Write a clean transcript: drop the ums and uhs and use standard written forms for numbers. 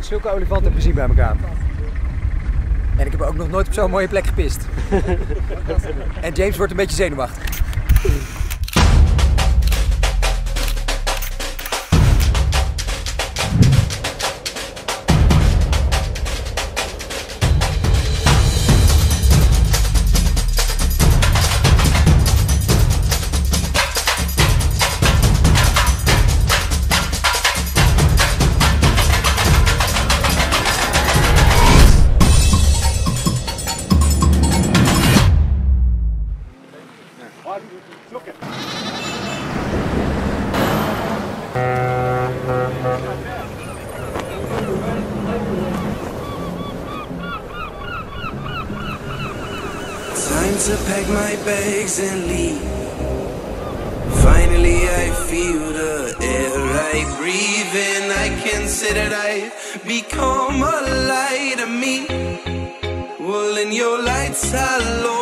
nooit zulke olifanten heb gezien bij elkaar. En ik heb ook nog nooit op zo'n mooie plek gepist. En James wordt een beetje zenuwachtig. Time to pack my bags and leave. Finally I feel the air I breathe in. I can say that I've become a light of me. Well, in your lights alone